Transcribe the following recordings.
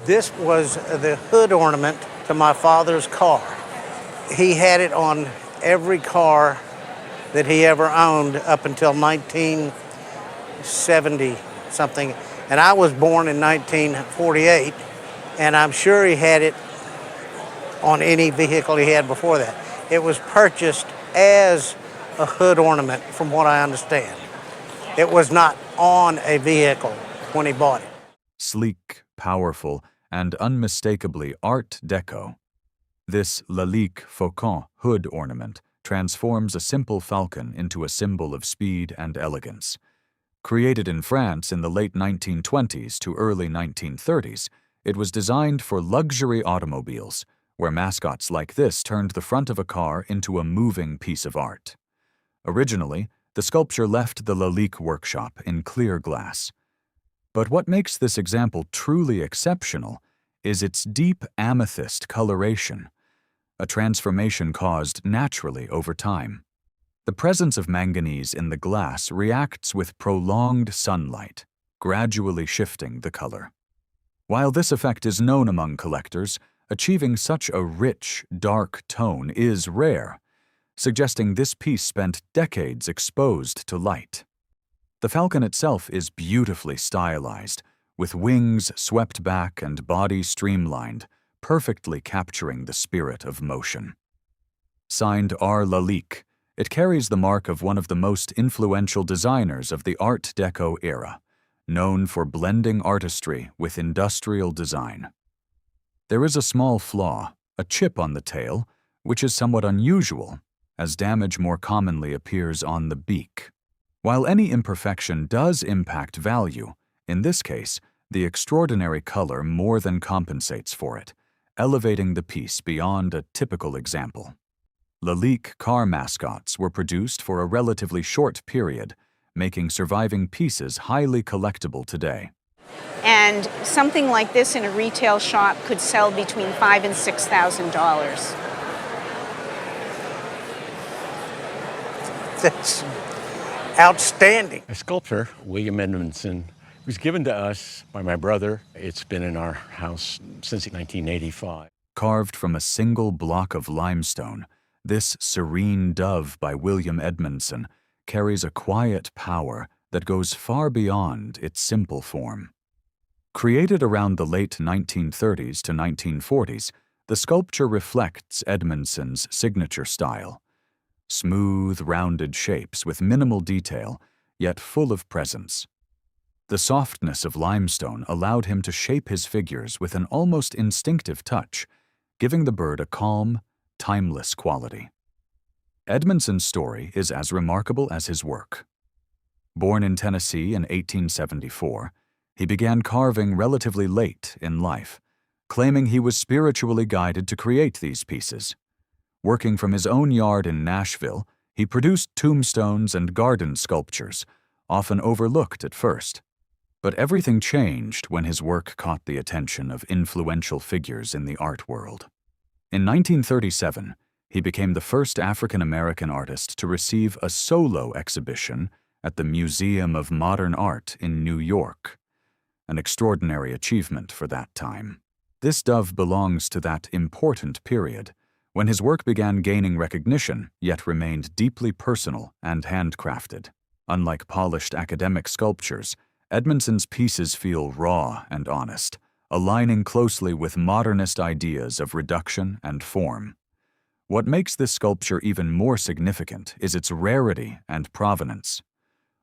This was the hood ornament to my father's car. He had it on every car that he ever owned up until 1970 something. And I was born in 1948, and I'm sure he had it on any vehicle he had before that. It was purchased as a hood ornament, from what I understand. It was not on a vehicle when he bought it. Sleek, powerful, and unmistakably Art Deco, this Lalique falcon hood ornament transforms a simple falcon into a symbol of speed and elegance. Created in France in the late 1920s to early 1930s, it was designed for luxury automobiles, where mascots like this turned the front of a car into a moving piece of art. Originally, the sculpture left the Lalique workshop in clear glass. But what makes this example truly exceptional is its deep amethyst coloration, a transformation caused naturally over time. The presence of manganese in the glass reacts with prolonged sunlight, gradually shifting the color. While this effect is known among collectors, achieving such a rich, dark tone is rare, suggesting this piece spent decades exposed to light. The falcon itself is beautifully stylized, with wings swept back and body streamlined, perfectly capturing the spirit of motion. Signed R. Lalique, it carries the mark of one of the most influential designers of the Art Deco era, known for blending artistry with industrial design. There is a small flaw, a chip on the tail, which is somewhat unusual, as damage more commonly appears on the beak. While any imperfection does impact value, in this case, the extraordinary color more than compensates for it, elevating the piece beyond a typical example. Lalique car mascots were produced for a relatively short period, making surviving pieces highly collectible today. And something like this in a retail shop could sell between $5,000 and $6,000. That's outstanding. A sculptor, William Edmonson, was given to us by my brother. It's been in our house since 1985. Carved from a single block of limestone, this serene dove by William Edmonson carries a quiet power that goes far beyond its simple form. Created around the late 1930s to 1940s, the sculpture reflects Edmonson's signature style. Smooth, rounded shapes with minimal detail, yet full of presence. The softness of limestone allowed him to shape his figures with an almost instinctive touch, giving the bird a calm, timeless quality. Edmonson's story is as remarkable as his work. Born in Tennessee in 1874, he began carving relatively late in life, claiming he was spiritually guided to create these pieces. Working from his own yard in Nashville, he produced tombstones and garden sculptures, often overlooked at first. But everything changed when his work caught the attention of influential figures in the art world. In 1937, he became the first African-American artist to receive a solo exhibition at the Museum of Modern Art in New York, an extraordinary achievement for that time. This dove belongs to that important period, when his work began gaining recognition, yet remained deeply personal and handcrafted. Unlike polished academic sculptures, Edmonson's pieces feel raw and honest, aligning closely with modernist ideas of reduction and form. What makes this sculpture even more significant is its rarity and provenance.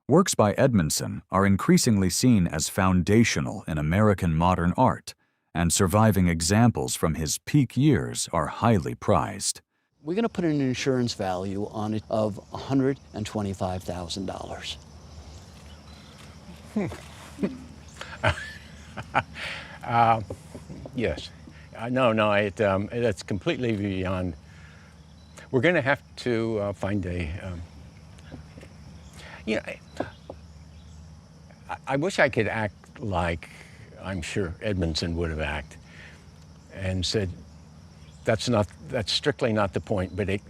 Works by Edmonson are increasingly seen as foundational in American modern art, and surviving examples from his peak years are highly prized. We're going to put an insurance value on it of $125,000. Yes. That's completely beyond. We're going to have to find a, I wish I could act like I'm sure Edmonson would have acted and said, that's strictly not the point, but it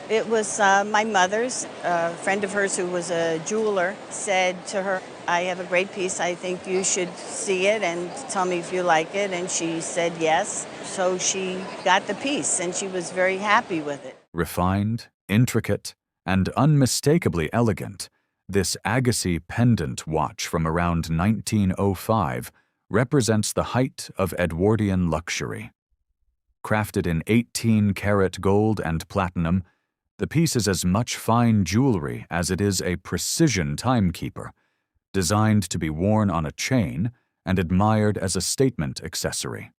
It was my mother's, a friend of hers who was a jeweler, said to her, I have a great piece. I think you should see it and tell me if you like it. And she said yes. So she got the piece and she was very happy with it. Refined, intricate, and unmistakably elegant, this Agassiz pendant watch from around 1905 represents the height of Edwardian luxury. Crafted in 18-karat gold and platinum, the piece is as much fine jewelry as it is a precision timekeeper, designed to be worn on a chain and admired as a statement accessory.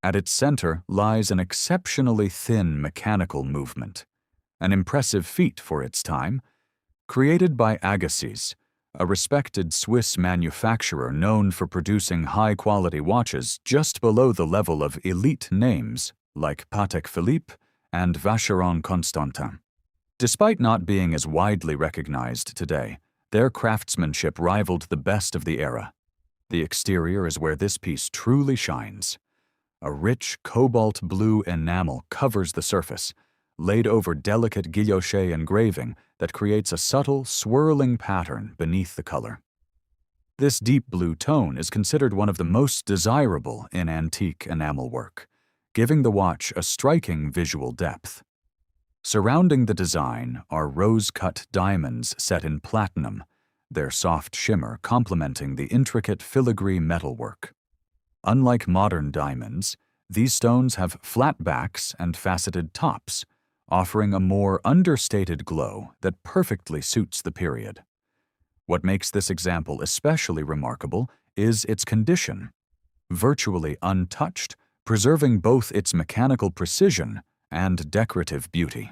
At its center lies an exceptionally thin mechanical movement, an impressive feat for its time. Created by Agassiz, a respected Swiss manufacturer known for producing high-quality watches just below the level of elite names like Patek Philippe and Vacheron Constantin. Despite not being as widely recognized today, their craftsmanship rivaled the best of the era. The exterior is where this piece truly shines. A rich cobalt blue enamel covers the surface, laid over delicate guilloche engraving that creates a subtle, swirling pattern beneath the color. This deep blue tone is considered one of the most desirable in antique enamel work, giving the watch a striking visual depth. Surrounding the design are rose-cut diamonds set in platinum, their soft shimmer complementing the intricate filigree metalwork. Unlike modern diamonds, these stones have flat backs and faceted tops, offering a more understated glow that perfectly suits the period. What makes this example especially remarkable is its condition, virtually untouched, preserving both its mechanical precision and decorative beauty.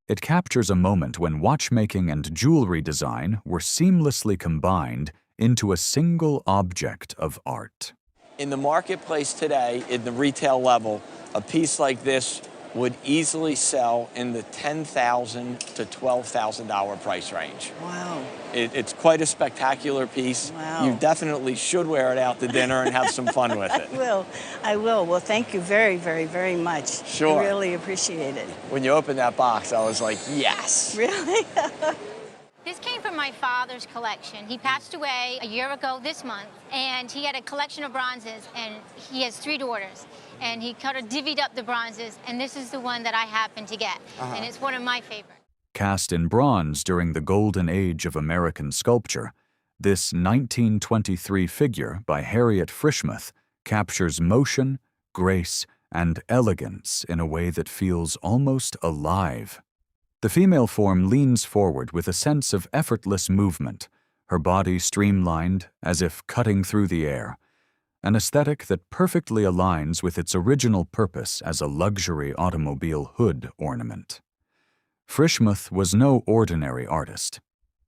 It captures a moment when watchmaking and jewelry design were seamlessly combined into a single object of art. In the marketplace today, in the retail level, a piece like this would easily sell in the $10,000 to $12,000 price range. Wow. It's quite a spectacular piece. Wow. You definitely should wear it out to dinner and have some fun with it. I will. Well, thank you very, very, very much. Sure. I really appreciate it. When you opened that box, I was like, yes. Really? This came from my father's collection. He passed away a year ago this month, and he had a collection of bronzes, and he has 3 daughters. And he kind of divvied up the bronzes, and this is the one that I happened to get. And it's one of my favorites. Cast in bronze during the golden age of American sculpture, this 1923 figure by Harriet Frishmuth captures motion, grace, and elegance in a way that feels almost alive. The female form leans forward with a sense of effortless movement, her body streamlined as if cutting through the air, an aesthetic that perfectly aligns with its original purpose as a luxury automobile hood ornament. Frishmuth was no ordinary artist.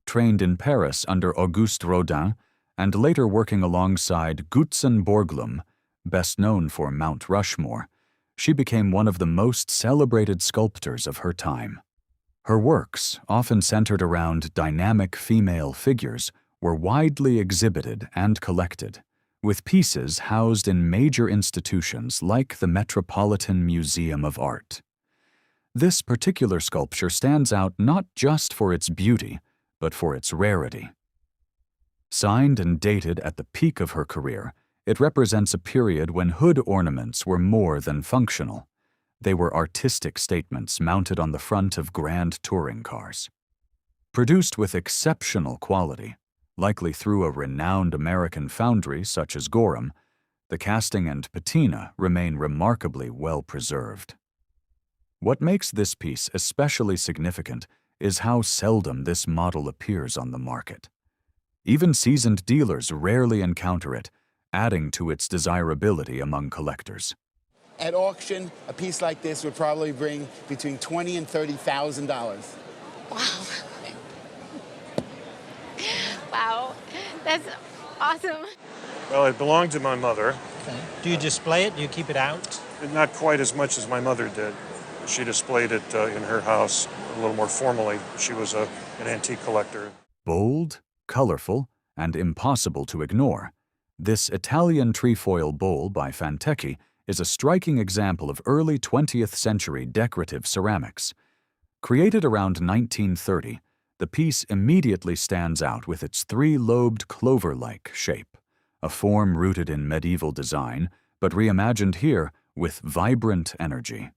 Trained in Paris under Auguste Rodin and later working alongside Gutzon Borglum, best known for Mount Rushmore, she became one of the most celebrated sculptors of her time. Her works, often centered around dynamic female figures, were widely exhibited and collected, with pieces housed in major institutions like the Metropolitan Museum of Art. This particular sculpture stands out not just for its beauty, but for its rarity. Signed and dated at the peak of her career, it represents a period when hood ornaments were more than functional. They were artistic statements mounted on the front of grand touring cars. Produced with exceptional quality, likely through a renowned American foundry such as Gorham, the casting and patina remain remarkably well preserved. What makes this piece especially significant is how seldom this model appears on the market. Even seasoned dealers rarely encounter it, adding to its desirability among collectors. At auction, a piece like this would probably bring between $20,000 and $30,000. Wow. Wow, that's awesome. Well, it belonged to my mother. Okay. Do you display it? Do you keep it out? Not quite as much as my mother did. She displayed it in her house a little more formally. She was an antique collector. Bold, colorful, and impossible to ignore, this Italian trefoil bowl by Fantechi is a striking example of early 20th century decorative ceramics. Created around 1930, the piece immediately stands out with its three-lobed clover-like shape, a form rooted in medieval design, but reimagined here with vibrant energy.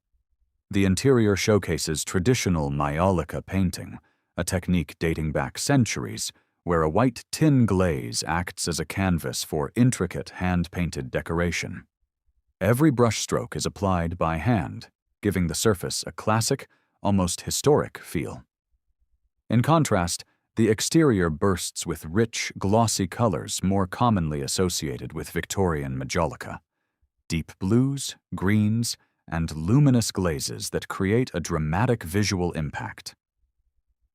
The interior showcases traditional majolica painting, a technique dating back centuries, where a white tin glaze acts as a canvas for intricate hand-painted decoration. Every brushstroke is applied by hand, giving the surface a classic, almost historic feel. In contrast, the exterior bursts with rich, glossy colors more commonly associated with Victorian majolica. Deep blues, greens, and luminous glazes that create a dramatic visual impact.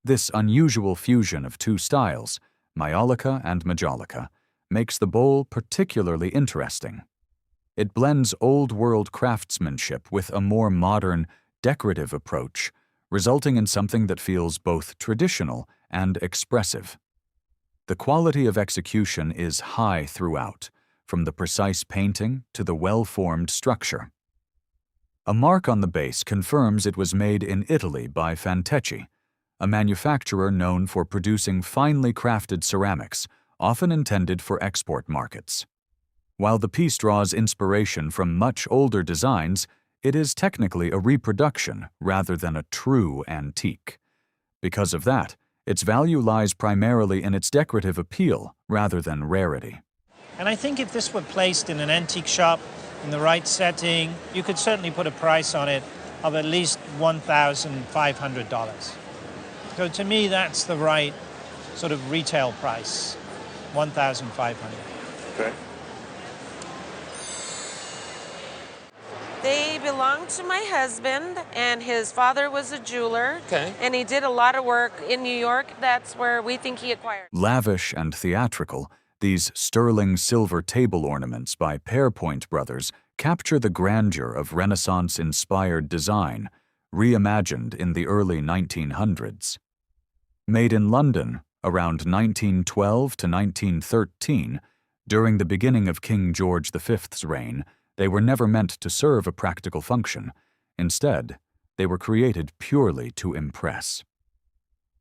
This unusual fusion of two styles, majolica and majolica, makes the bowl particularly interesting. It blends old-world craftsmanship with a more modern, decorative approach, resulting in something that feels both traditional and expressive. The quality of execution is high throughout, from the precise painting to the well-formed structure. A mark on the base confirms it was made in Italy by Petit, a manufacturer known for producing finely crafted ceramics, often intended for export markets. While the piece draws inspiration from much older designs, it is technically a reproduction rather than a true antique. Because of that, its value lies primarily in its decorative appeal rather than rarity. And I think if this were placed in an antique shop in the right setting, you could certainly put a price on it of at least $1,500. So to me, that's the right sort of retail price, $1,500. Okay. They belong to my husband, and his father was a jeweler. Okay. And he did a lot of work in New York. That's where we think he acquired. Lavish and theatrical, these sterling silver table ornaments by Pairpoint brothers capture the grandeur of Renaissance-inspired design, reimagined in the early 1900s. Made in London around 1912 to 1913, during the beginning of King George V's reign, they were never meant to serve a practical function. Instead, they were created purely to impress.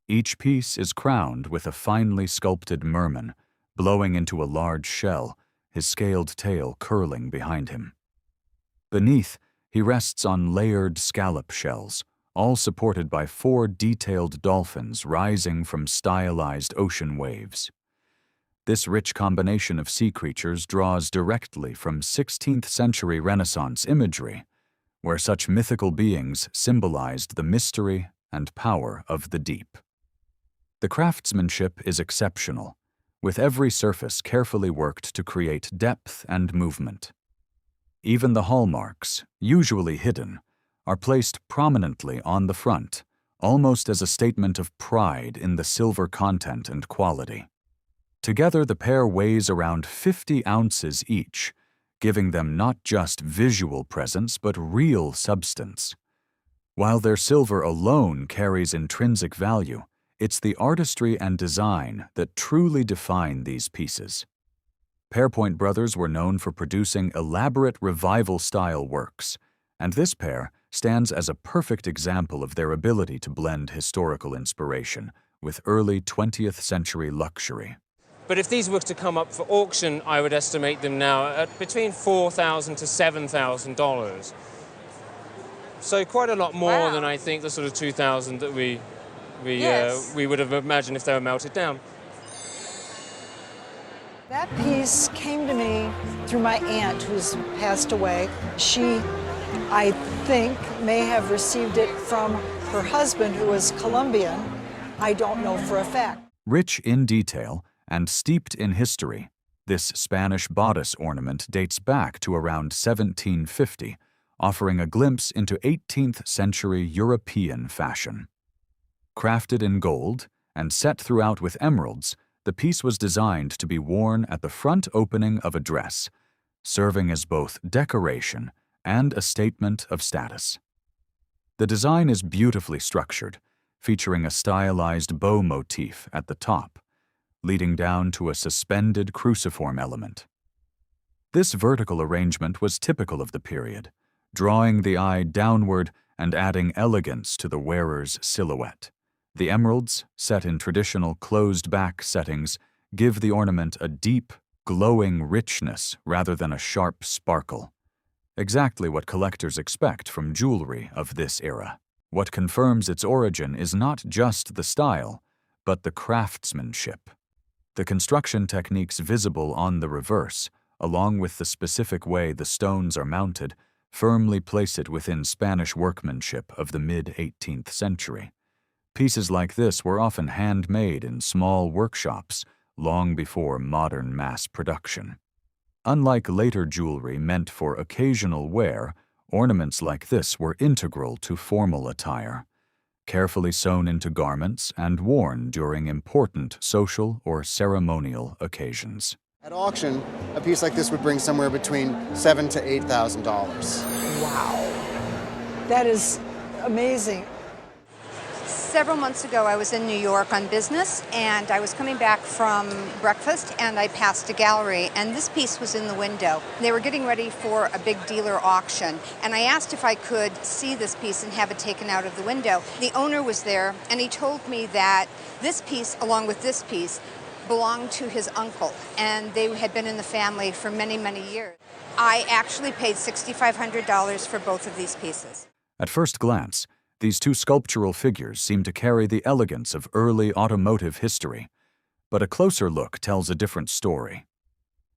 Each piece is crowned with a finely sculpted merman, blowing into a large shell, his scaled tail curling behind him. Beneath, he rests on layered scallop shells, all supported by 4 detailed dolphins rising from stylized ocean waves. This rich combination of sea creatures draws directly from 16th century Renaissance imagery, where such mythical beings symbolized the mystery and power of the deep. The craftsmanship is exceptional, with every surface carefully worked to create depth and movement. Even the hallmarks, usually hidden, are placed prominently on the front, almost as a statement of pride in the silver content and quality. Together, the pair weighs around 50 ounces each, giving them not just visual presence but real substance. While their silver alone carries intrinsic value, it's the artistry and design that truly define these pieces. Pairpoint brothers were known for producing elaborate revival-style works, and this pair stands as a perfect example of their ability to blend historical inspiration with early 20th century luxury. But if these were to come up for auction, I would estimate them now at between $4,000 to $7,000. So quite a lot more than I think the sort of $2,000 that we would have imagined if they were melted down. That piece came to me through my aunt who's passed away. She, I think, may have received it from her husband who was Colombian. I don't know for a fact. Rich in detail and steeped in history, this Spanish bodice ornament dates back to around 1750, offering a glimpse into 18th century European fashion. Crafted in gold and set throughout with emeralds, the piece was designed to be worn at the front opening of a dress, serving as both decoration and a statement of status. The design is beautifully structured, featuring a stylized bow motif at the top, leading down to a suspended cruciform element. This vertical arrangement was typical of the period, drawing the eye downward and adding elegance to the wearer's silhouette. The emeralds, set in traditional closed-back settings, give the ornament a deep, glowing richness rather than a sharp sparkle. Exactly what collectors expect from jewelry of this era. What confirms its origin is not just the style, but the craftsmanship. The construction techniques visible on the reverse, along with the specific way the stones are mounted, firmly place it within Spanish workmanship of the mid-18th century. Pieces like this were often handmade in small workshops long before modern mass production. Unlike later jewelry meant for occasional wear, ornaments like this were integral to formal attire, carefully sewn into garments and worn during important social or ceremonial occasions. At auction, a piece like this would bring somewhere between $7,000 to $8,000. Wow. That is amazing. Several months ago, I was in New York on business, and I was coming back from breakfast, and I passed a gallery, and this piece was in the window. They were getting ready for a big dealer auction, and I asked if I could see this piece and have it taken out of the window. The owner was there, and he told me that this piece, along with this piece, belonged to his uncle, and they had been in the family for many, many years. I actually paid $6,500 for both of these pieces. At first glance, these two sculptural figures seem to carry the elegance of early automotive history, but a closer look tells a different story.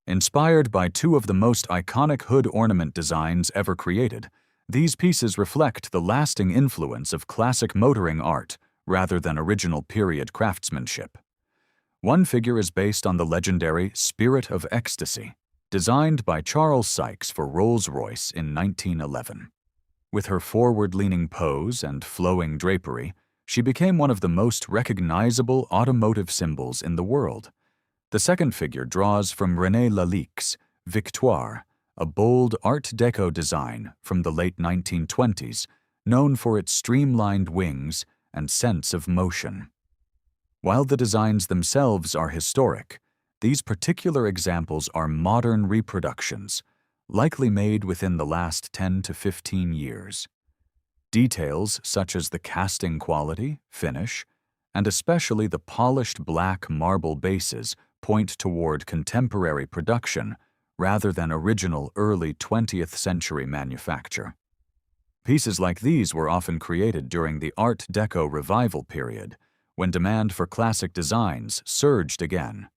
Inspired by two of the most iconic hood ornament designs ever created, these pieces reflect the lasting influence of classic motoring art rather than original period craftsmanship. One figure is based on the legendary Spirit of Ecstasy, designed by Charles Sykes for Rolls-Royce in 1911. With her forward-leaning pose and flowing drapery, she became one of the most recognizable automotive symbols in the world. The second figure draws from René Lalique's Victoire, a bold Art Deco design from the late 1920s, known for its streamlined wings and sense of motion. While the designs themselves are historic, these particular examples are modern reproductions, likely made within the last 10 to 15 years. Details such as the casting quality, finish, and especially the polished black marble bases point toward contemporary production rather than original early 20th century manufacture. Pieces like these were often created during the Art Deco revival period, when demand for classic designs surged again.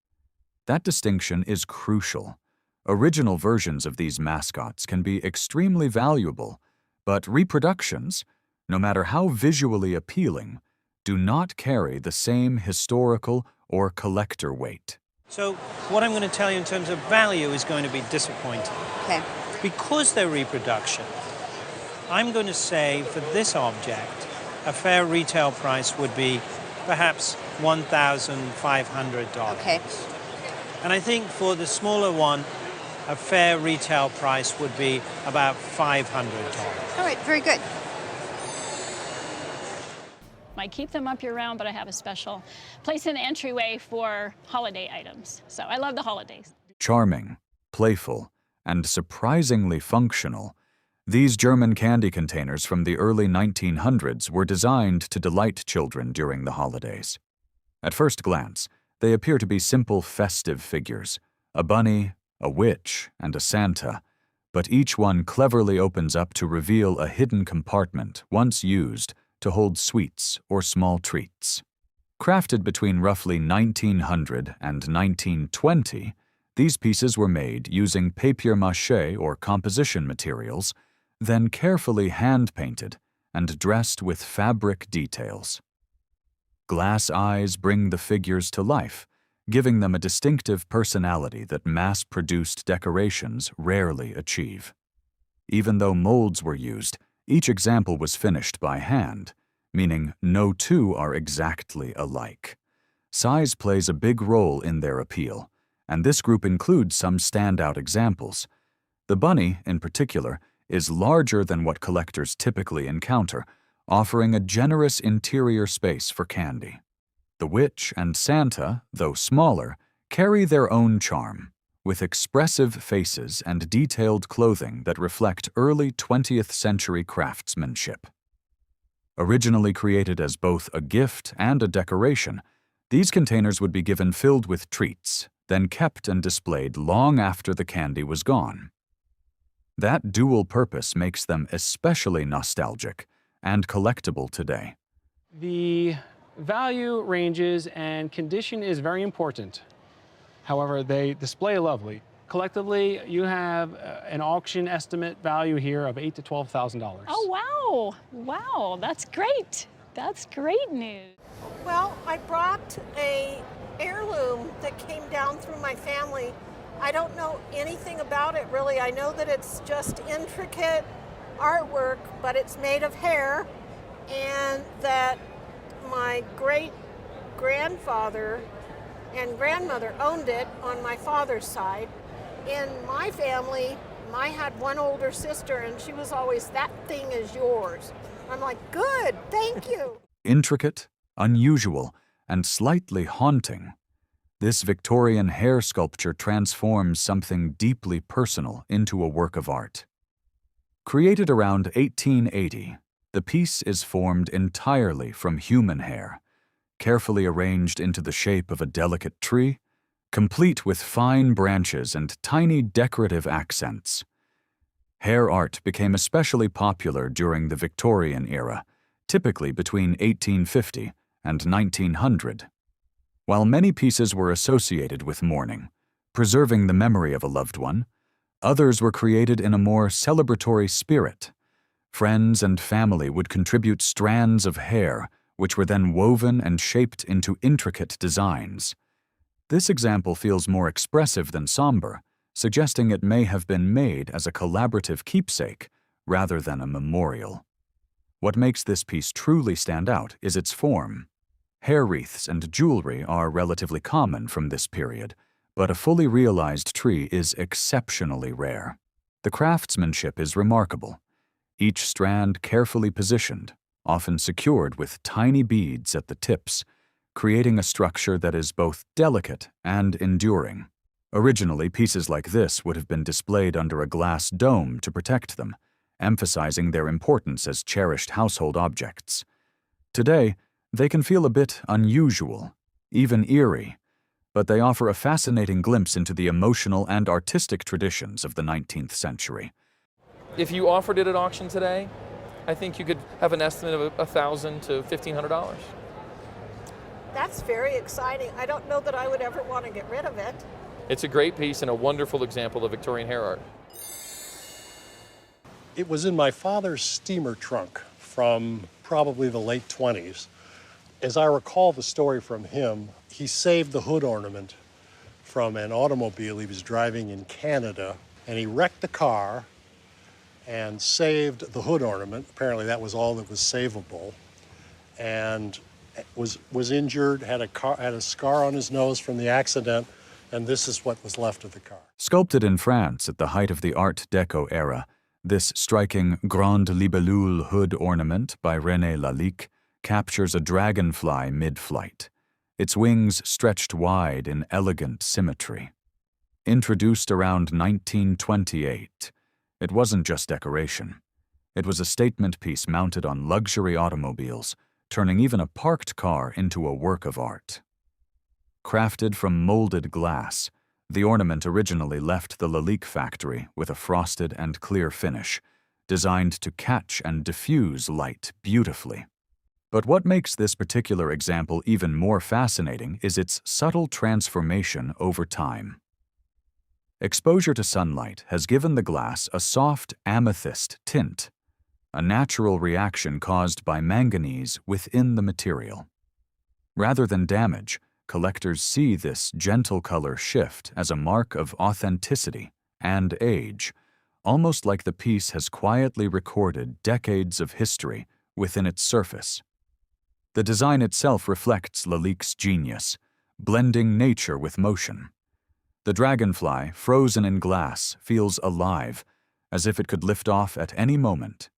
That distinction is crucial. Original versions of these mascots can be extremely valuable, but reproductions, no matter how visually appealing, do not carry the same historical or collector weight. So what I'm going to tell you in terms of value is going to be disappointing. Okay. Because they're reproduction, I'm going to say for this object, a fair retail price would be perhaps $1,500. Okay. And I think for the smaller one, a fair retail price would be about $500. All right, very good. I keep them up year-round, but I have a special place in the entryway for holiday items. So I love the holidays. Charming, playful, and surprisingly functional, these German candy containers from the early 1900s were designed to delight children during the holidays. At first glance, they appear to be simple festive figures, a bunny, a witch, and a Santa, but each one cleverly opens up to reveal a hidden compartment once used to hold sweets or small treats. Crafted between roughly 1900 and 1920, these pieces were made using papier-mâché or composition materials, then carefully hand-painted and dressed with fabric details. Glass eyes bring the figures to life, giving them a distinctive personality that mass-produced decorations rarely achieve. Even though molds were used, each example was finished by hand, meaning no two are exactly alike. Size plays a big role in their appeal, and this group includes some standout examples. The bunny, in particular, is larger than what collectors typically encounter, offering a generous interior space for candy. The witch and Santa, though smaller, carry their own charm, with expressive faces and detailed clothing that reflect early 20th century craftsmanship. Originally created as both a gift and a decoration, these containers would be given filled with treats, then kept and displayed long after the candy was gone. That dual purpose makes them especially nostalgic and collectible today. The value ranges and condition is very important. However, they display lovely. Collectively, you have an auction estimate value here of $8,000 to $12,000. Oh, wow. Wow, that's great. That's great news. Well, I brought a heirloom that came down through my family. I don't know anything about it really. I know that it's just intricate artwork, but it's made of hair, and that my great-grandfather and grandmother owned it on my father's side. In my family, I had one older sister, and she was always, "That thing is yours." I'm like, "Good, thank you." Intricate, unusual, and slightly haunting, this Victorian hair sculpture transforms something deeply personal into a work of art. Created around 1880, the piece is formed entirely from human hair, carefully arranged into the shape of a delicate tree, complete with fine branches and tiny decorative accents. Hair art became especially popular during the Victorian era, typically between 1850 and 1900. While many pieces were associated with mourning, preserving the memory of a loved one, others were created in a more celebratory spirit. Friends and family would contribute strands of hair, which were then woven and shaped into intricate designs. This example feels more expressive than somber, suggesting it may have been made as a collaborative keepsake rather than a memorial. What makes this piece truly stand out is its form. Hair wreaths and jewelry are relatively common from this period, but a fully realized tree is exceptionally rare. The craftsmanship is remarkable, each strand carefully positioned, often secured with tiny beads at the tips, creating a structure that is both delicate and enduring. Originally, pieces like this would have been displayed under a glass dome to protect them, emphasizing their importance as cherished household objects. Today, they can feel a bit unusual, even eerie, but they offer a fascinating glimpse into the emotional and artistic traditions of the 19th century. If you offered it at auction today, I think you could have an estimate of $1,000 to $1,500. That's very exciting. I don't know that I would ever want to get rid of it. It's a great piece and a wonderful example of Victorian hair art. It was in my father's steamer trunk from probably the late 20s. As I recall the story from him, he saved the hood ornament from an automobile he was driving in Canada, and he wrecked the car and saved the hood ornament. Apparently that was all that was savable, and was injured, had a scar on his nose from the accident, and this is what was left of the car. Sculpted in France at the height of the Art Deco era, this striking Grande Libellule hood ornament by René Lalique captures a dragonfly mid-flight, its wings stretched wide in elegant symmetry. Introduced around 1928, it wasn't just decoration. It was a statement piece mounted on luxury automobiles, turning even a parked car into a work of art. Crafted from molded glass, the ornament originally left the Lalique factory with a frosted and clear finish, designed to catch and diffuse light beautifully. But what makes this particular example even more fascinating is its subtle transformation over time. Exposure to sunlight has given the glass a soft amethyst tint, a natural reaction caused by manganese within the material. Rather than damage, collectors see this gentle color shift as a mark of authenticity and age, almost like the piece has quietly recorded decades of history within its surface. The design itself reflects Lalique's genius, blending nature with motion. The dragonfly, frozen in glass, feels alive, as if it could lift off at any moment.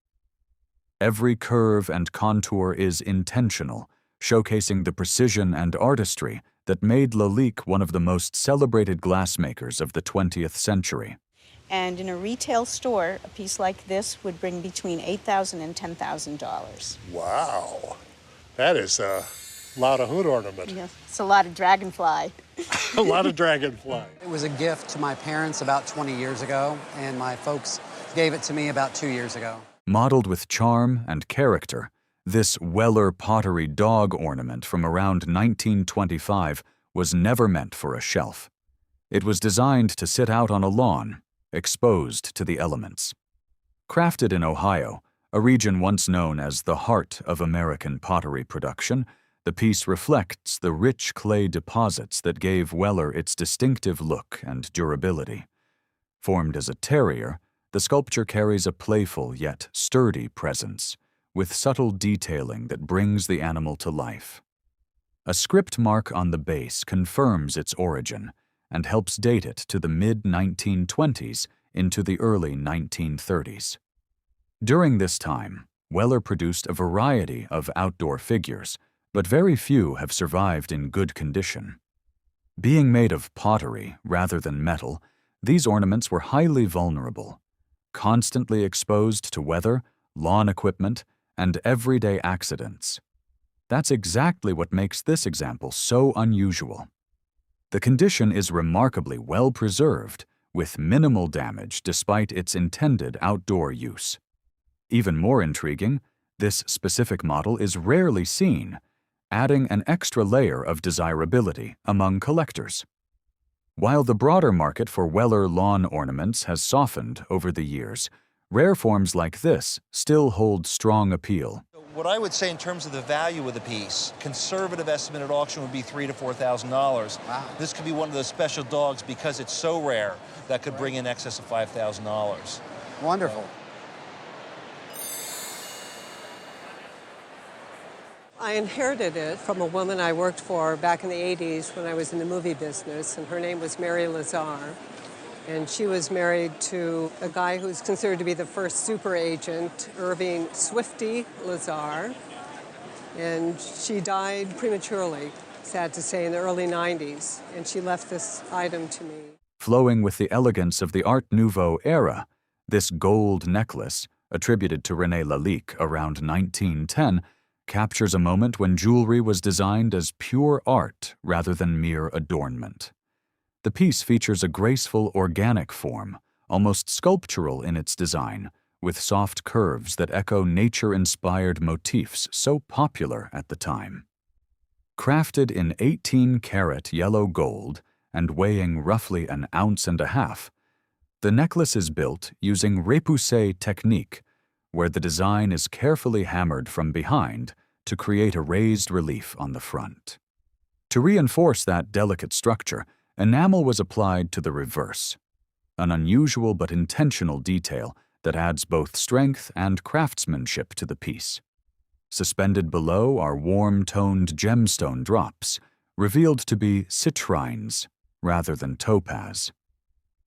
Every curve and contour is intentional, showcasing the precision and artistry that made Lalique one of the most celebrated glassmakers of the 20th century. And in a retail store, a piece like this would bring between $8,000 and $10,000. Wow, that is a lot of hood ornament. Yes, it's a lot of dragonfly. A lot of dragonfly. It was a gift to my parents about 20 years ago, and my folks gave it to me about 2 years ago. Modeled with charm and character, this Weller pottery dog ornament from around 1925 was never meant for a shelf. It was designed to sit out on a lawn, exposed to the elements. Crafted in Ohio, a region once known as the heart of American pottery production, the piece reflects the rich clay deposits that gave Weller its distinctive look and durability. Formed as a terrier, the sculpture carries a playful yet sturdy presence, with subtle detailing that brings the animal to life. A script mark on the base confirms its origin and helps date it to the mid-1920s into the early 1930s. During this time, Weller produced a variety of outdoor figures, but very few have survived in good condition. Being made of pottery rather than metal, these ornaments were highly vulnerable, constantly exposed to weather, lawn equipment, and everyday accidents. That's exactly what makes this example so unusual. The condition is remarkably well preserved, with minimal damage despite its intended outdoor use. Even more intriguing, this specific model is rarely seen, adding an extra layer of desirability among collectors. While the broader market for Weller lawn ornaments has softened over the years, rare forms like this still hold strong appeal. What I would say in terms of the value of the piece, conservative estimate at auction would be $3,000 to $4,000. Wow. This could be one of those special dogs because it's so rare that could bring in excess of $5,000. Wonderful. I inherited it from a woman I worked for back in the 80s when I was in the movie business, and her name was Mary Lazar. And she was married to a guy who's considered to be the first super agent, Irving Swifty Lazar. And she died prematurely, sad to say, in the early 90s. And she left this item to me. Flowing with the elegance of the Art Nouveau era, this gold necklace, attributed to René Lalique around 1910, captures a moment when jewelry was designed as pure art rather than mere adornment. The piece features a graceful organic form, almost sculptural in its design, with soft curves that echo nature-inspired motifs so popular at the time. Crafted in 18-karat yellow gold and weighing roughly an ounce and a half, the necklace is built using repousse technique, where the design is carefully hammered from behind to create a raised relief on the front. To reinforce that delicate structure, enamel was applied to the reverse, an unusual but intentional detail that adds both strength and craftsmanship to the piece. Suspended below are warm-toned gemstone drops, revealed to be citrines rather than topaz.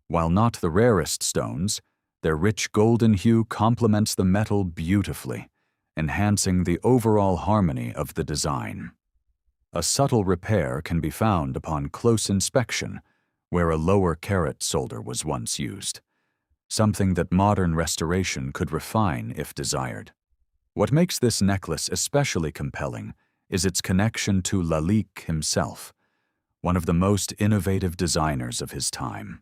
While not the rarest stones, their rich golden hue complements the metal beautifully, enhancing the overall harmony of the design. A subtle repair can be found upon close inspection, where a lower carat solder was once used, something that modern restoration could refine if desired. What makes this necklace especially compelling is its connection to Lalique himself, one of the most innovative designers of his time.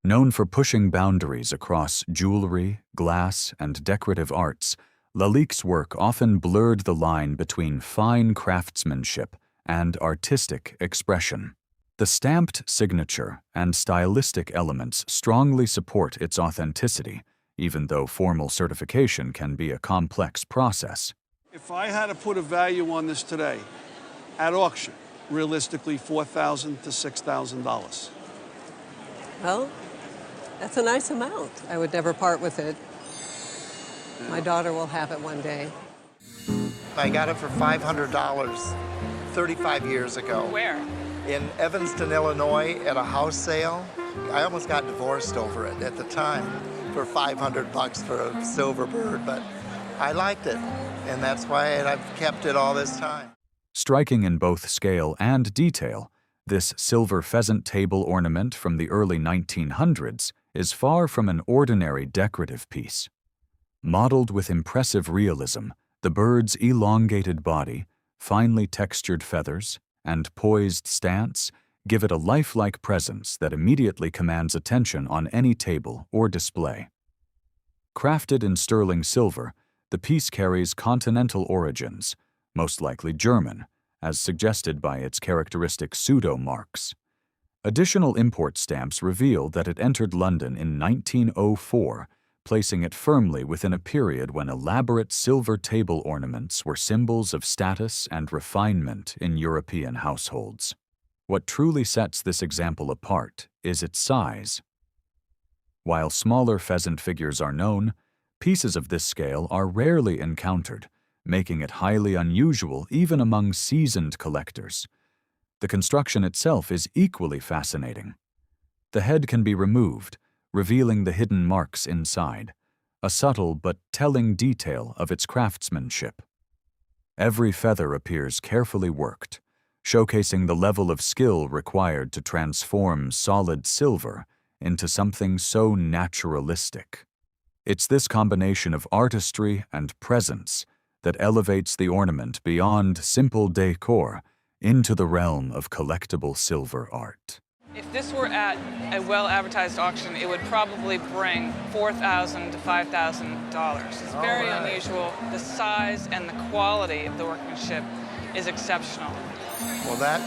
Known for pushing boundaries across jewelry, glass, and decorative arts, Lalique's work often blurred the line between fine craftsmanship and artistic expression. The stamped signature and stylistic elements strongly support its authenticity, even though formal certification can be a complex process. If I had to put a value on this today, at auction, realistically $4,000 to $6,000. Well, that's a nice amount. I would never part with it. My daughter will have it one day. I got it for $500 35 years ago. Where? In Evanston, Illinois, at a house sale. I almost got divorced over it at the time for $500 for a silver bird, but I liked it, and that's why I've kept it all this time. Striking in both scale and detail, this silver pheasant table ornament from the early 1900s is far from an ordinary decorative piece. Modeled with impressive realism, the bird's elongated body, finely textured feathers, and poised stance give it a lifelike presence that immediately commands attention on any table or display. Crafted in sterling silver, the piece carries continental origins, most likely German, as suggested by its characteristic pseudo-marks. Additional import stamps reveal that it entered London in 1904, placing it firmly within a period when elaborate silver table ornaments were symbols of status and refinement in European households. What truly sets this example apart is its size. While smaller pheasant figures are known, pieces of this scale are rarely encountered, making it highly unusual even among seasoned collectors. The construction itself is equally fascinating. The head can be removed, revealing the hidden marks inside, a subtle but telling detail of its craftsmanship. Every feather appears carefully worked, showcasing the level of skill required to transform solid silver into something so naturalistic. It's this combination of artistry and presence that elevates the ornament beyond simple decor into the realm of collectible silver art. If this were at a well-advertised auction, it would probably bring $4,000 to $5,000. It's very unusual. The size and the quality of the workmanship is exceptional. Well,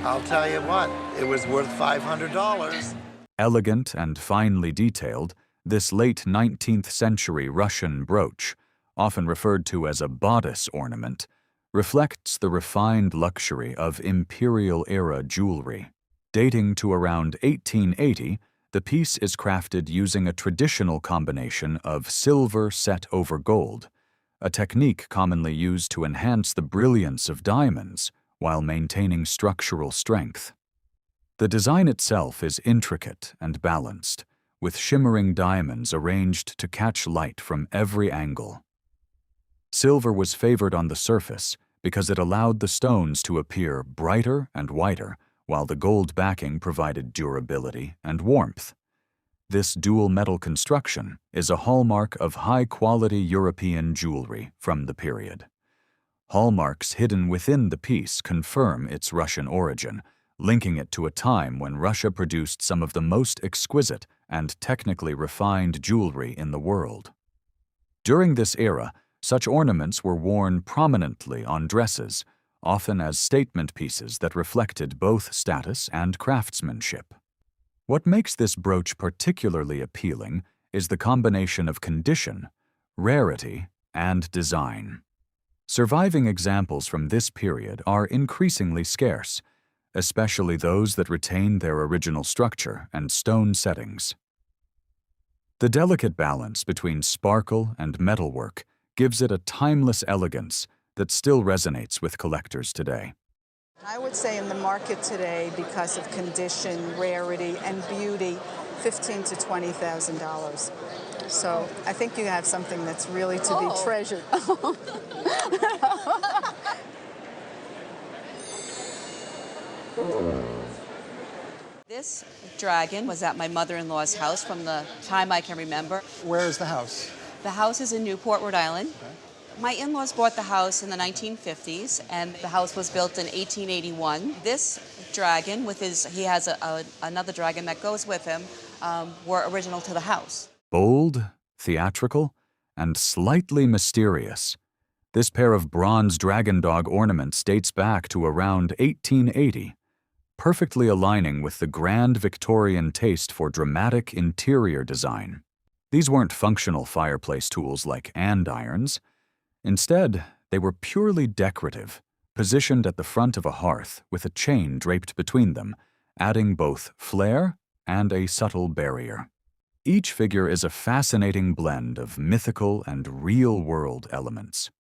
I'll tell you what, it was worth $500. Elegant and finely detailed, this late 19th century Russian brooch, often referred to as a bodice ornament, reflects the refined luxury of imperial-era jewelry. Dating to around 1880, the piece is crafted using a traditional combination of silver set over gold, a technique commonly used to enhance the brilliance of diamonds while maintaining structural strength. The design itself is intricate and balanced, with shimmering diamonds arranged to catch light from every angle. Silver was favored on the surface because it allowed the stones to appear brighter and whiter, while the gold backing provided durability and warmth. This dual metal construction is a hallmark of high-quality European jewelry from the period. Hallmarks hidden within the piece confirm its Russian origin, linking it to a time when Russia produced some of the most exquisite and technically refined jewelry in the world. During this era, such ornaments were worn prominently on dresses, often as statement pieces that reflected both status and craftsmanship. What makes this brooch particularly appealing is the combination of condition, rarity, and design. Surviving examples from this period are increasingly scarce, especially those that retain their original structure and stone settings. The delicate balance between sparkle and metalwork gives it a timeless elegance that still resonates with collectors today. I would say in the market today, because of condition, rarity, and beauty, $15,000 to $20,000. So I think you have something that's really to be treasured. This dragon was at my mother-in-law's house from the time I can remember. Where is the house? The house is in Newport, Rhode Island. Okay. My in-laws bought the house in the 1950s, and the house was built in 1881. This dragon, he has another dragon that goes with him, were original to the house. Bold, theatrical, and slightly mysterious, this pair of bronze dragon dog ornaments dates back to around 1880, perfectly aligning with the grand Victorian taste for dramatic interior design. These weren't functional fireplace tools like andirons. Instead, they were purely decorative, positioned at the front of a hearth with a chain draped between them, adding both flair and a subtle barrier. Each figure is a fascinating blend of mythical and real-world elements.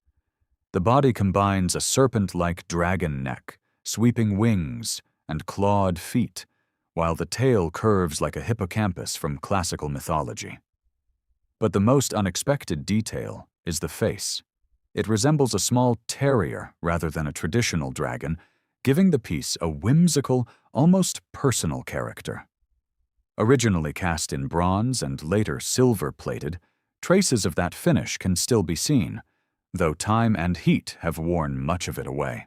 The body combines a serpent-like dragon neck, sweeping wings, and clawed feet, while the tail curves like a hippocampus from classical mythology. But the most unexpected detail is the face. It resembles a small terrier rather than a traditional dragon, giving the piece a whimsical, almost personal character. Originally cast in bronze and later silver-plated, traces of that finish can still be seen, though time and heat have worn much of it away.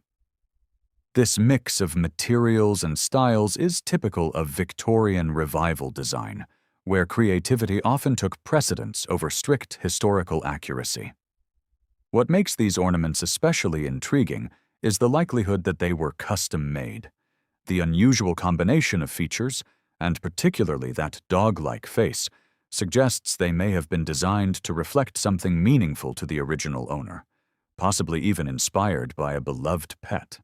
This mix of materials and styles is typical of Victorian Revival design, where creativity often took precedence over strict historical accuracy. What makes these ornaments especially intriguing is the likelihood that they were custom-made. The unusual combination of features, and particularly that dog-like face, suggests they may have been designed to reflect something meaningful to the original owner, possibly even inspired by a beloved pet.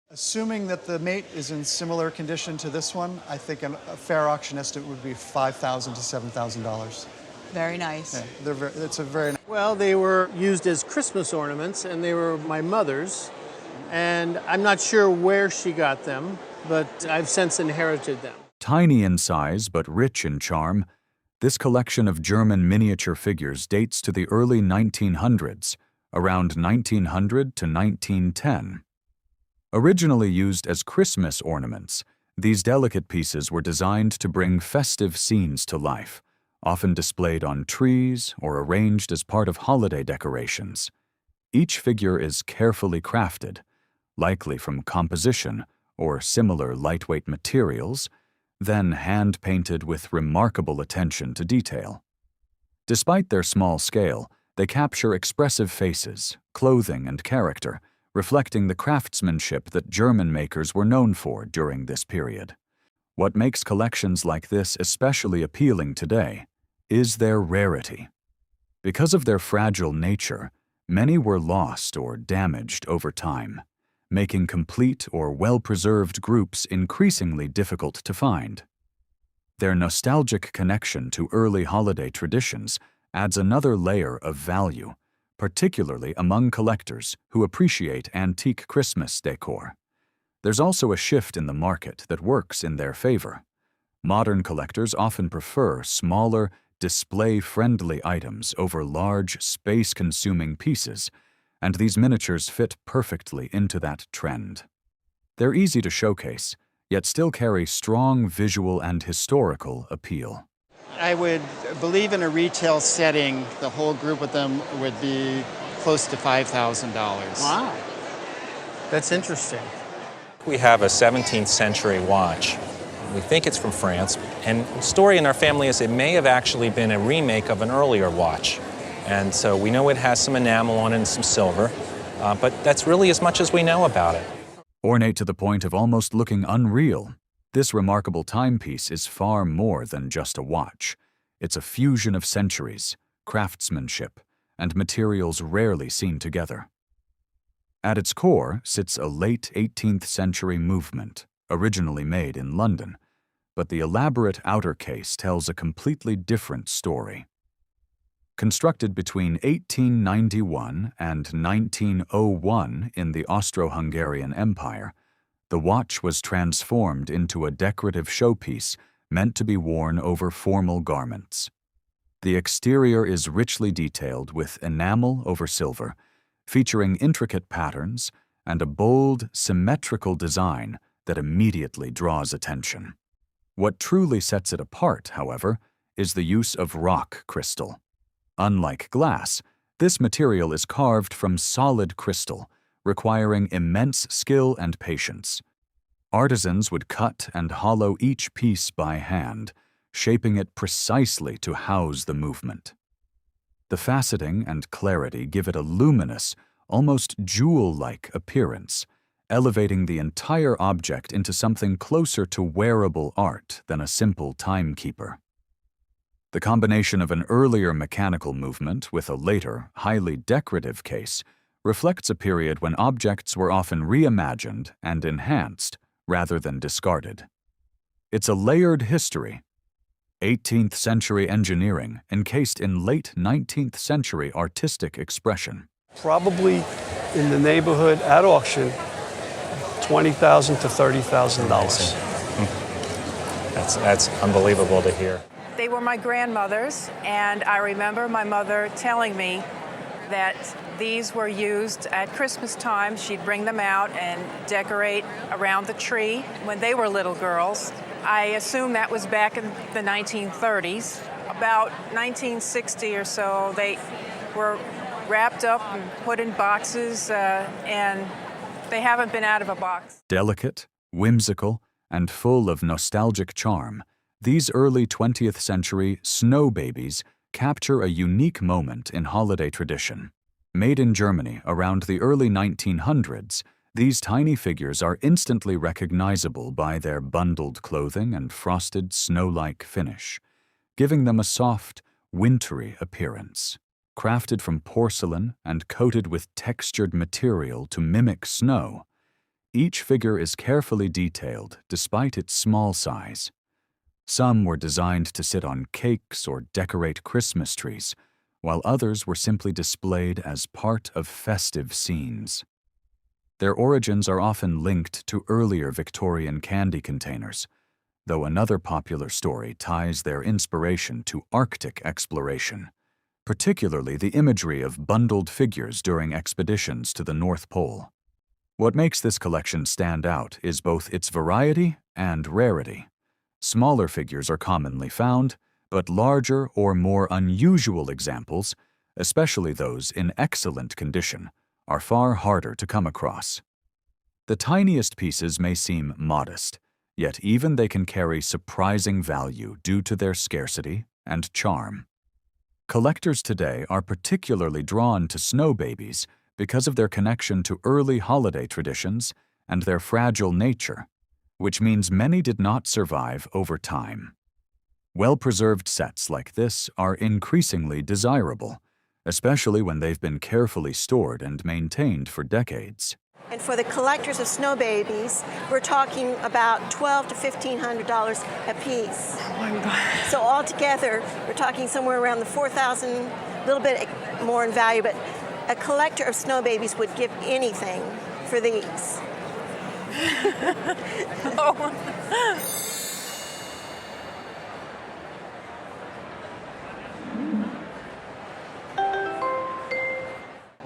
Assuming that the mate is in similar condition to this one, I think a fair auction estimate would be $5,000 to $7,000. Very nice. Yeah, it's a very nice. Well, they were used as Christmas ornaments, and they were my mother's. And I'm not sure where she got them, but I've since inherited them. Tiny in size but rich in charm, this collection of German miniature figures dates to the early 1900s, around 1900 to 1910. Originally used as Christmas ornaments, these delicate pieces were designed to bring festive scenes to life, often displayed on trees or arranged as part of holiday decorations. Each figure is carefully crafted, likely from composition or similar lightweight materials, then hand-painted with remarkable attention to detail. Despite their small scale, they capture expressive faces, clothing, and character, reflecting the craftsmanship that German makers were known for during this period. What makes collections like this especially appealing today is their rarity. Because of their fragile nature, many were lost or damaged over time, making complete or well-preserved groups increasingly difficult to find. Their nostalgic connection to early holiday traditions adds another layer of value, particularly among collectors who appreciate antique Christmas decor. There's also a shift in the market that works in their favor. Modern collectors often prefer smaller, display-friendly items over large, space-consuming pieces, and these miniatures fit perfectly into that trend. They're easy to showcase, yet still carry strong visual and historical appeal. I would believe in a retail setting, the whole group of them would be close to $5,000. Wow. That's interesting. We have a 17th century watch. We think it's from France, and the story in our family is it may have actually been a remake of an earlier watch. And so we know it has some enamel on it and some silver, but that's really as much as we know about it. Ornate to the point of almost looking unreal, this remarkable timepiece is far more than just a watch. It's a fusion of centuries, craftsmanship, and materials rarely seen together. At its core sits a late 18th century movement, originally made in London, but the elaborate outer case tells a completely different story. Constructed between 1891 and 1901 in the Austro-Hungarian Empire, the watch was transformed into a decorative showpiece meant to be worn over formal garments. The exterior is richly detailed with enamel over silver, featuring intricate patterns and a bold, symmetrical design that immediately draws attention. What truly sets it apart, however, is the use of rock crystal. Unlike glass, this material is carved from solid crystal, requiring immense skill and patience. Artisans would cut and hollow each piece by hand, shaping it precisely to house the movement. The faceting and clarity give it a luminous, almost jewel-like appearance, elevating the entire object into something closer to wearable art than a simple timekeeper. The combination of an earlier mechanical movement with a later, highly decorative case reflects a period when objects were often reimagined and enhanced rather than discarded. It's a layered history, 18th century engineering encased in late 19th century artistic expression. Probably in the neighborhood at auction, $20,000 to $30,000. That's unbelievable to hear. They were my grandmother's, and I remember my mother telling me that these were used at Christmas time. She'd bring them out and decorate around the tree when they were little girls. I assume that was back in the 1930s. About 1960 or so, they were wrapped up and put in boxes, and they haven't been out of a box. Delicate, whimsical, and full of nostalgic charm, these early 20th century snow babies capture a unique moment in holiday tradition. Made in Germany around the early 1900s, these tiny figures are instantly recognizable by their bundled clothing and frosted snow-like finish, giving them a soft, wintry appearance. Crafted from porcelain and coated with textured material to mimic snow, each figure is carefully detailed despite its small size. Some were designed to sit on cakes or decorate Christmas trees, while others were simply displayed as part of festive scenes. Their origins are often linked to earlier Victorian candy containers, though another popular story ties their inspiration to Arctic exploration, particularly the imagery of bundled figures during expeditions to the North Pole. What makes this collection stand out is both its variety and rarity. Smaller figures are commonly found, but larger or more unusual examples, especially those in excellent condition, are far harder to come across. The tiniest pieces may seem modest, yet even they can carry surprising value due to their scarcity and charm. Collectors today are particularly drawn to snow babies because of their connection to early holiday traditions and their fragile nature, which means many did not survive over time. Well-preserved sets like this are increasingly desirable, especially when they've been carefully stored and maintained for decades. And for the collectors of snow babies, we're talking about $1,200 to $1,500 a piece. Oh my God. So altogether, we're talking somewhere around the $4,000, a little bit more in value, but a collector of snow babies would give anything for these. Oh.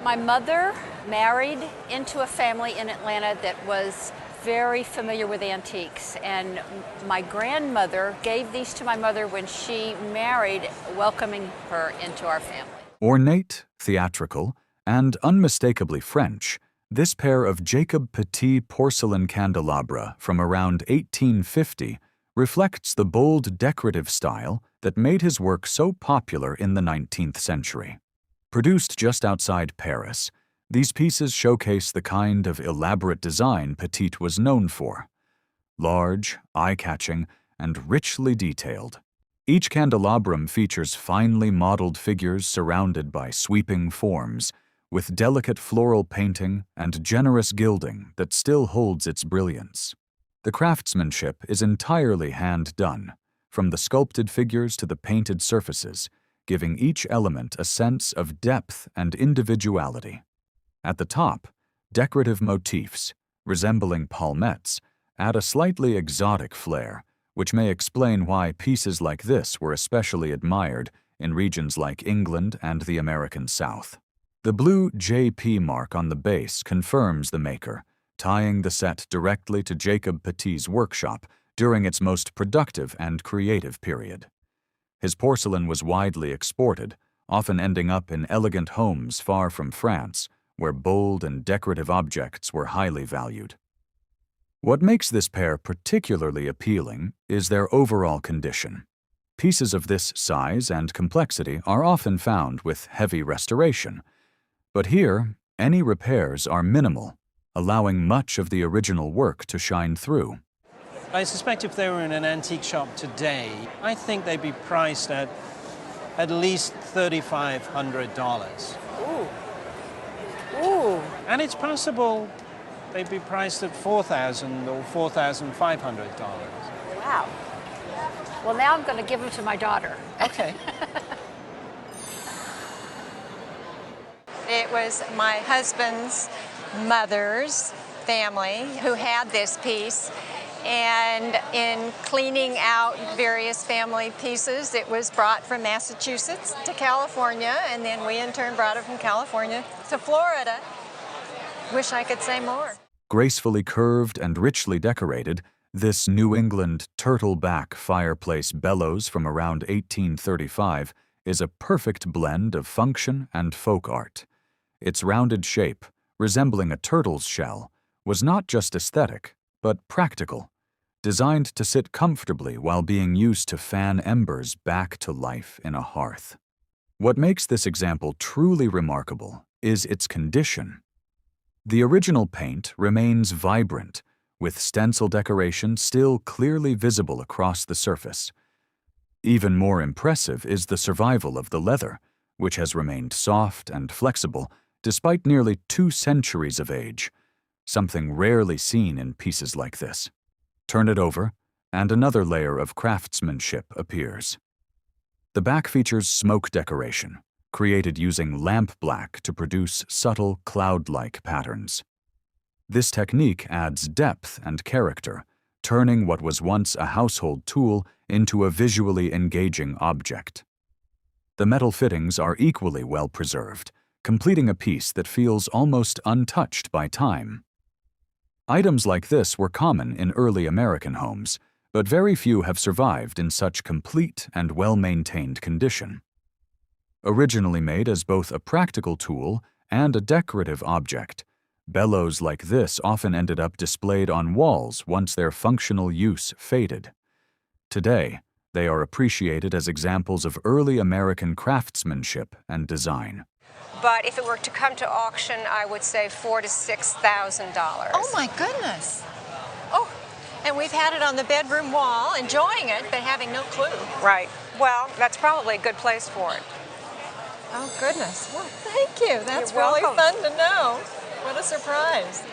My mother married into a family in Atlanta that was very familiar with antiques, and my grandmother gave these to my mother when she married, welcoming her into our family. Ornate, theatrical, and unmistakably French, this pair of Jacob Petit porcelain candelabra from around 1850 reflects the bold decorative style that made his work so popular in the 19th century. Produced just outside Paris, these pieces showcase the kind of elaborate design Petit was known for. Large, eye-catching, and richly detailed. Each candelabrum features finely modeled figures surrounded by sweeping forms, with delicate floral painting and generous gilding that still holds its brilliance. The craftsmanship is entirely hand-done, from the sculpted figures to the painted surfaces, giving each element a sense of depth and individuality. At the top, decorative motifs, resembling palmettes, add a slightly exotic flair, which may explain why pieces like this were especially admired in regions like England and the American South. The blue JP mark on the base confirms the maker, tying the set directly to Jacob Petit's workshop during its most productive and creative period. His porcelain was widely exported, often ending up in elegant homes far from France, where bold and decorative objects were highly valued. What makes this pair particularly appealing is their overall condition. Pieces of this size and complexity are often found with heavy restoration, but here, any repairs are minimal, allowing much of the original work to shine through. I suspect if they were in an antique shop today, I think they'd be priced at least $3,500. Ooh. Ooh. And it's possible they'd be priced at $4,000 or $4,500. Wow. Well, now I'm going to give them to my daughter. Okay. It was my husband's mother's family who had this piece. And in cleaning out various family pieces, it was brought from Massachusetts to California, and then we in turn brought it from California to Florida. Wish I could say more. Gracefully curved and richly decorated, This New England turtle-back fireplace bellows from around 1835 is a perfect blend of function and folk art. Its rounded shape, resembling a turtle's shell, was not just aesthetic, but practical, designed to sit comfortably while being used to fan embers back to life in a hearth. What makes this example truly remarkable is its condition. The original paint remains vibrant, with stencil decoration still clearly visible across the surface. Even more impressive is the survival of the leather, which has remained soft and flexible despite nearly 2 centuries of age, something rarely seen in pieces like this. Turn it over, and another layer of craftsmanship appears. The back features smoke decoration, created using lamp black to produce subtle cloud-like patterns. This technique adds depth and character, turning what was once a household tool into a visually engaging object. The metal fittings are equally well preserved, completing a piece that feels almost untouched by time. Items like this were common in early American homes, but very few have survived in such complete and well-maintained condition. Originally made as both a practical tool and a decorative object, bellows like this often ended up displayed on walls once their functional use faded. Today, they are appreciated as examples of early American craftsmanship and design. But if it were to come to auction, I would say $4,000 to $6,000. Oh my goodness. Oh, and we've had it on the bedroom wall, enjoying it, but having no clue. Right. Well, that's probably a good place for it. Oh, goodness. Well, thank you. That's You're really welcome. fun to know. What a surprise.